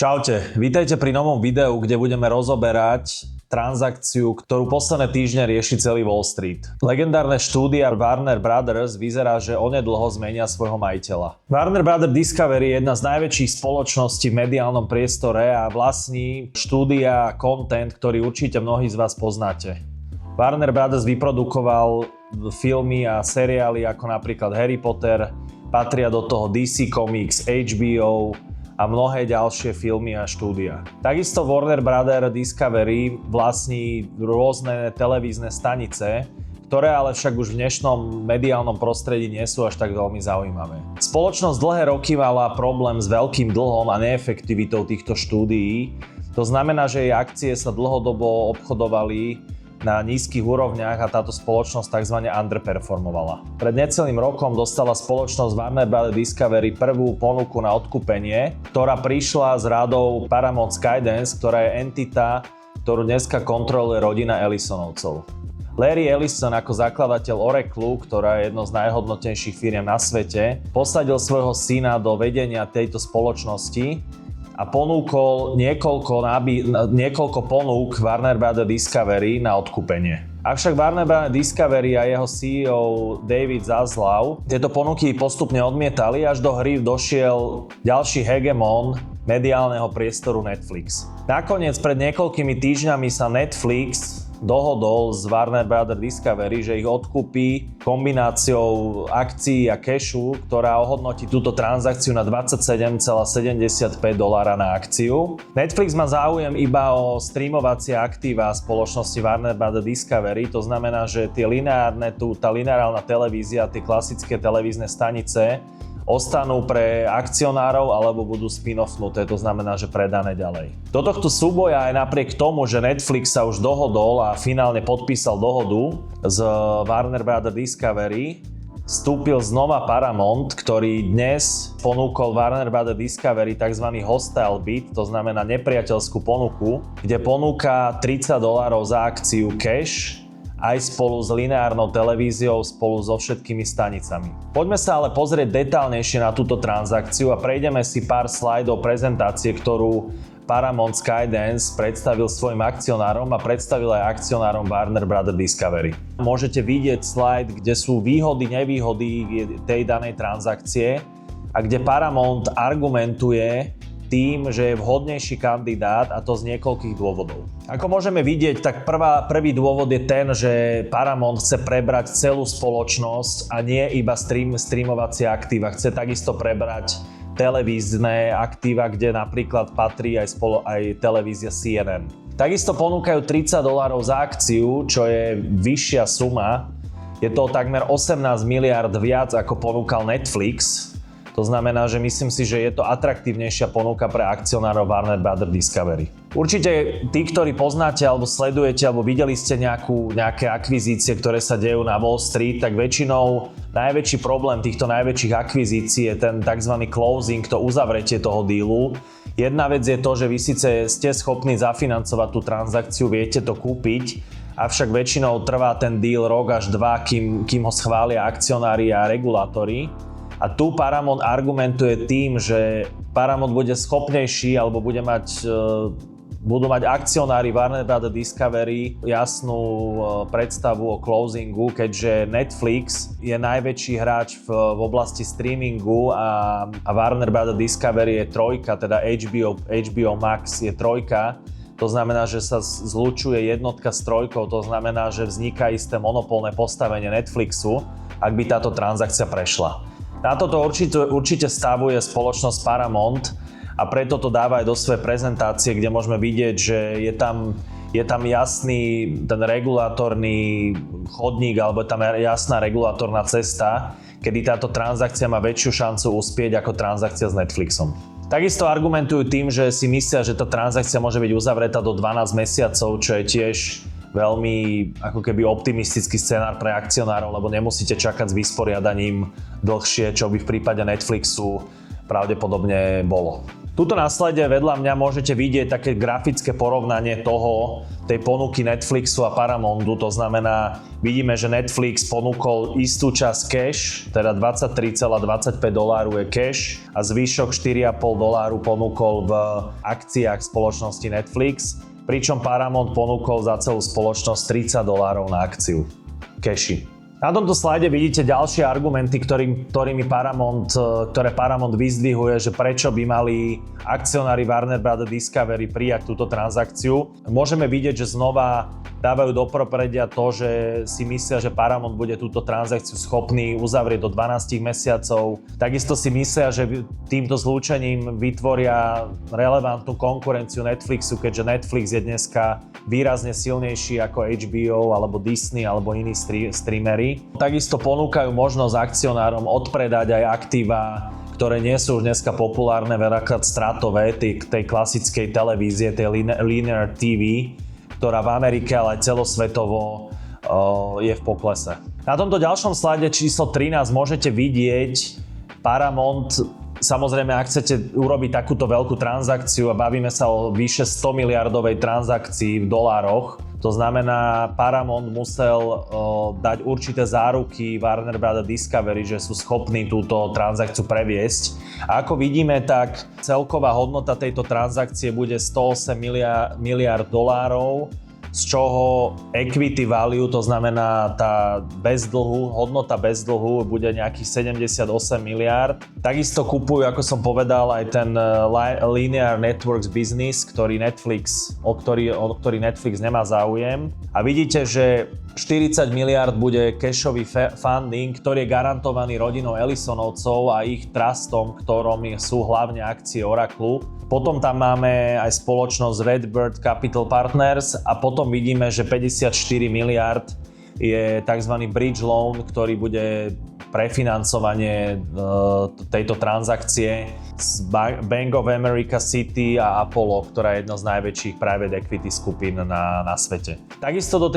Čaute, vítajte pri novom videu, kde budeme rozoberať transakciu, ktorú posledné týždne rieši celý Wall Street. Legendárne štúdia Warner Brothers vyzerá, že onedlho zmenia svojho majiteľa. Warner Brothers Discovery je jedna z najväčších spoločností v mediálnom priestore a vlastní štúdia a content, ktorý určite mnohí z vás poznáte. Warner Brothers vyprodukoval filmy a seriály ako napríklad Harry Potter, patria do toho DC Comics, HBO a mnohé ďalšie filmy a štúdia. Takisto Warner Brothers Discovery vlastní rôzne televízne stanice, ktoré ale však už v dnešnom mediálnom prostredí nie sú až tak veľmi zaujímavé. Spoločnosť dlhé roky mala problém s veľkým dlhom a neefektivitou týchto štúdií. To znamená, že jej akcie sa dlhodobo obchodovali na nízkych úrovniach a táto spoločnosť tzv. Underperformovala. Pred necelým rokom dostala spoločnosť Warner Bros. Discovery prvú ponuku na odkúpenie, ktorá prišla z radou Paramount Skydance, ktorá je entita, ktorú dneska kontroluje rodina Ellisonovcov. Larry Ellison ako zakladateľ Oracle, ktorá je jednou z najhodnotnejších firiem na svete, posadil svojho syna do vedenia tejto spoločnosti a ponúkol niekoľko ponúk Warner Bros. Discovery na odkúpenie. Avšak Warner Bros. Discovery a jeho CEO David Zaslav tieto ponuky postupne odmietali, až do hry došiel ďalší hegemón mediálneho priestoru Netflix. Nakoniec pred niekoľkými týždňami sa Netflix dohodol s Warner Bros. Discovery, že ich odkúpi kombináciou akcií a cashu, ktorá ohodnotí túto transakciu na $27,75 na akciu. Netflix má záujem iba o streamovacie aktíva spoločnosti Warner Bros. Discovery, to znamená, že tá lineárna televízia, tie klasické televízne stanice ostanú pre akcionárov alebo budú spin-offnuté, to znamená, že predané ďalej. Do tohto súboja aj napriek tomu, že Netflix sa už dohodol a finálne podpísal dohodu s Warner Bros. Discovery, vstúpil znova Paramount, ktorý dnes ponúkol Warner Bros. Discovery tzv. Hostile bid, to znamená nepriateľskú ponuku, kde ponúka $30 za akciu cash, aj spolu s lineárnou televíziou, spolu so všetkými stanicami. Poďme sa ale pozrieť detálnejšie na túto transakciu a prejdeme si pár slajdov prezentácie, ktorú Paramount Skydance predstavil svojim akcionárom a predstavil aj akcionárom Warner Bros. Discovery. Môžete vidieť slajd, kde sú výhody, nevýhody tej danej transakcie a kde Paramount argumentuje tým, že je vhodnejší kandidát, a to z niekoľkých dôvodov. Ako môžeme vidieť, tak prvý dôvod je ten, že Paramount chce prebrať celú spoločnosť a nie iba streamovacie aktíva. Chce takisto prebrať televízne aktíva, kde napríklad patrí aj televízia CNN. Takisto ponúkajú $30 za akciu, čo je vyššia suma. Je to takmer 18 miliárd viac, ako ponúkal Netflix. To znamená, že myslím si, že je to atraktívnejšia ponuka pre akcionárov Warner Bros. Discovery. Určite tí, ktorí poznáte alebo sledujete alebo videli ste nejaké akvizície, ktoré sa dejú na Wall Street, tak väčšinou najväčší problém týchto najväčších akvizícií je ten tzv. Closing, to uzavretie toho dealu. Jedna vec je to, že vy síce ste schopní zafinancovať tú transakciu, viete to kúpiť, avšak väčšinou trvá ten deal rok až dva, kým ho schvália akcionári a regulátori. A tu Paramount argumentuje tým, že Paramount bude schopnejší alebo budú mať akcionári Warner Bros. Discovery jasnú predstavu o closingu, keďže Netflix je najväčší hráč v oblasti streamingu a Warner Bros. Discovery je trojka, teda HBO Max je trojka. To znamená, že sa zlučuje jednotka s trojkou, to znamená, že vzniká isté monopolné postavenie Netflixu, ak by táto transakcia prešla. Na toto určite stavuje spoločnosť Paramount a preto to dáva aj do svojej prezentácie, kde môžeme vidieť, že je tam jasný ten regulátorný chodník alebo je tam jasná regulátorná cesta, kedy táto transakcia má väčšiu šancu uspieť ako transakcia s Netflixom. Takisto argumentujú tým, že si myslia, že tá transakcia môže byť uzavretá do 12 mesiacov, čo je tiež veľmi ako keby optimistický scenár pre akcionárov, lebo nemusíte čakať s vysporiadaním dlhšie, čo by v prípade Netflixu pravdepodobne bolo. Tuto na slide vedľa mňa môžete vidieť také grafické porovnanie tej ponuky Netflixu a Paramountu. To znamená, vidíme, že Netflix ponúkol istú časť cash, teda $23,25 je cash a zvyšok $4,5 ponúkol v akciách spoločnosti Netflix, pričom Paramount ponúkol za celú spoločnosť $30 na akciu cashi. Na tomto slajde vidíte ďalšie argumenty, ktoré Paramount vyzdvihuje, že prečo by mali akcionári Warner Bros. Discovery prijať túto transakciu. Môžeme vidieť, že znova dávajú do propredia to, že si myslia, že Paramount bude túto transakciu schopný uzavrieť do 12 mesiacov. Takisto si myslia, že týmto zlúčením vytvoria relevantnú konkurenciu Netflixu, keďže Netflix je dneska výrazne silnejší ako HBO alebo Disney alebo iní streamery. Takisto ponúkajú možnosť akcionárom odpredať aj aktíva, ktoré nie sú už dneska populárne, veľakrát stratové, tej klasickej televízie, tej linear TV, ktorá v Amerike, ale aj celosvetovo je v poklese. Na tomto ďalšom slajde číslo 13 môžete vidieť Paramount. Samozrejme, ak chcete urobiť takúto veľkú transakciu a bavíme sa o vyše 100 miliardovej transakcii v dolároch, to znamená, Paramount musel dať určité záruky Warner Bros. Discovery, že sú schopní túto transakciu previesť. A ako vidíme, tak celková hodnota tejto transakcie bude 108 miliard dolárov, z čoho equity value, to znamená tá hodnota bez dlhu bude nejakých 78 miliárd. Takisto kupujú, ako som povedal, aj ten linear networks business, o ktorý Netflix nemá záujem. A vidíte, že 40 miliárd bude cashový funding, ktorý je garantovaný rodinou Ellisonovcov a ich trustom, ktorom sú hlavne akcie Oracle. Potom tam máme aj spoločnosť Redbird Capital Partners a potom vidíme, že 54 miliárd je tzv. Bridge loan, ktorý bude prefinancovanie tejto transakcie z Bank of America City a Apollo, ktorá je jedna z najväčších private equity skupín na svete. Takisto do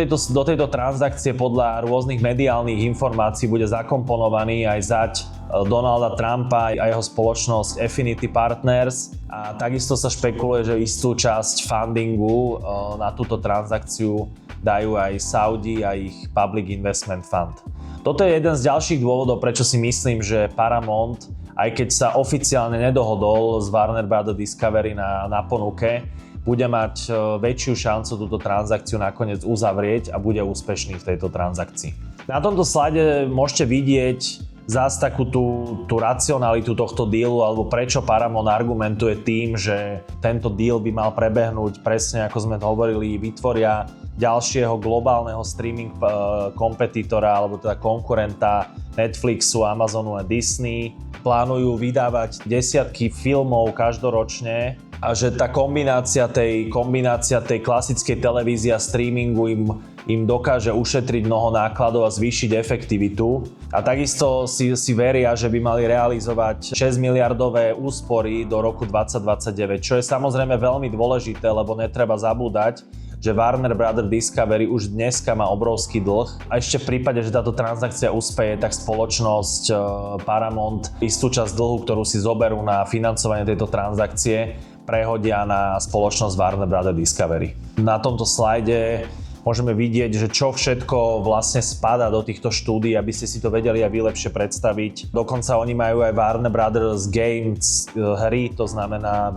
tejto transakcie podľa rôznych mediálnych informácií bude zakomponovaný aj zať Donalda Trumpa a jeho spoločnosť Affinity Partners a takisto sa špekuluje, že istú časť fundingu na túto transakciu dajú aj Saudi a ich Public Investment Fund. Toto je jeden z ďalších dôvodov, prečo si myslím, že Paramount, aj keď sa oficiálne nedohodol s Warner Bros. Discovery na ponuke, bude mať väčšiu šancu túto transakciu nakoniec uzavrieť a bude úspešný v tejto transakcii. Na tomto slajde môžete vidieť zás takú tú racionalitu tohto dealu, alebo prečo Paramount argumentuje tým, že tento deal by mal prebehnúť presne ako sme hovorili, vytvoria ďalšieho globálneho streaming kompetitora, alebo teda konkurenta Netflixu, Amazonu a Disney. Plánujú vydávať desiatky filmov každoročne a že tá kombinácia tej klasickej televízie a streamingu im dokáže ušetriť mnoho nákladov a zvýšiť efektivitu. A takisto si veria, že by mali realizovať 6 miliardové úspory do roku 2029, čo je samozrejme veľmi dôležité, lebo netreba zabúdať, že Warner Bros. Discovery už dneska má obrovský dlh a ešte v prípade, že táto transakcia uspeje, tak spoločnosť Paramount istú časť dlhu, ktorú si zoberú na financovanie tejto transakcie, prehodia na spoločnosť Warner Bros. Discovery. Na tomto slajde môžeme vidieť, že čo všetko vlastne spadá do týchto štúdií, aby ste si to vedeli aj vy lepšie predstaviť. Dokonca oni majú aj Warner Brothers Games hry, to znamená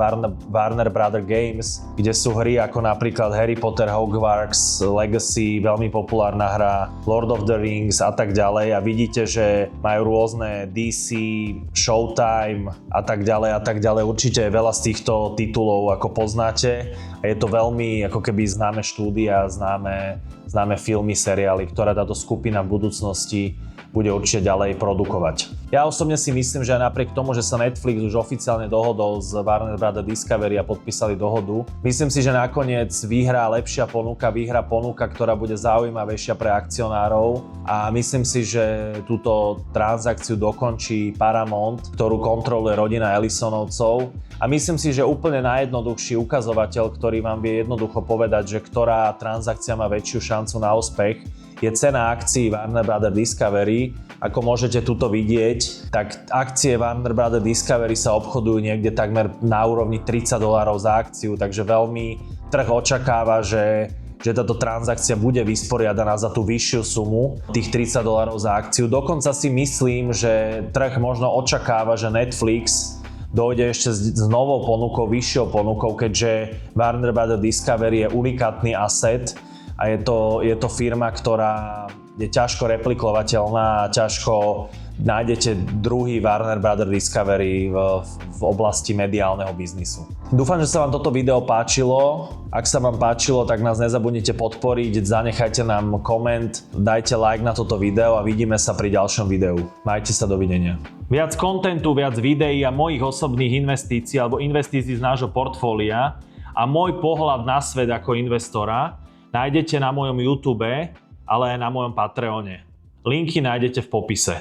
Warner Brothers Games, kde sú hry ako napríklad Harry Potter, Hogwarts Legacy, veľmi populárna hra, Lord of the Rings a tak ďalej. A vidíte, že majú rôzne DC, Showtime a tak ďalej. Určite je veľa z týchto titulov, ako poznáte. A je to veľmi ako keby známe štúdia, známe filmy, seriály, ktoré táto skupina v budúcnosti bude určite ďalej produkovať. Ja osobne si myslím, že aj napriek tomu, že sa Netflix už oficiálne dohodol s Warner Bros. Discovery a podpísali dohodu, myslím si, že nakoniec vyhrá ponuka, ktorá bude zaujímavejšia pre akcionárov a myslím si, že túto transakciu dokončí Paramount, ktorú kontroluje rodina Ellisonovcov. A myslím si, že úplne najjednoduchší ukazovateľ, ktorý vám vie jednoducho povedať, že ktorá transakcia má väčšiu šancu na úspech, je cena akcií Warner Bros. Discovery. Ako môžete tuto vidieť, tak akcie Warner Bros. Discovery sa obchodujú niekde takmer na úrovni $30 za akciu, takže veľmi trh očakáva, že táto transakcia bude vysporiadaná za tú vyššiu sumu, tých $30 za akciu. Dokonca si myslím, že trh možno očakáva, že Netflix dojde ešte s novou ponukou, vyššou ponukou, keďže Warner Bros. Discovery je unikátny asset a je to firma, ktorá je ťažko replikovateľná a ťažko nájdete druhý Warner Bros. Discovery v oblasti mediálneho biznisu. Dúfam, že sa vám toto video páčilo. Ak sa vám páčilo, tak nás nezabudnite podporiť, zanechajte nám koment, dajte like na toto video a vidíme sa pri ďalšom videu. Majte sa, dovidenia. Viac kontentu, viac videí a mojich osobných investícií alebo investícií z nášho portfólia a môj pohľad na svet ako investora nájdete na mojom YouTube, ale aj na mojom Patreone. Linky nájdete v popise.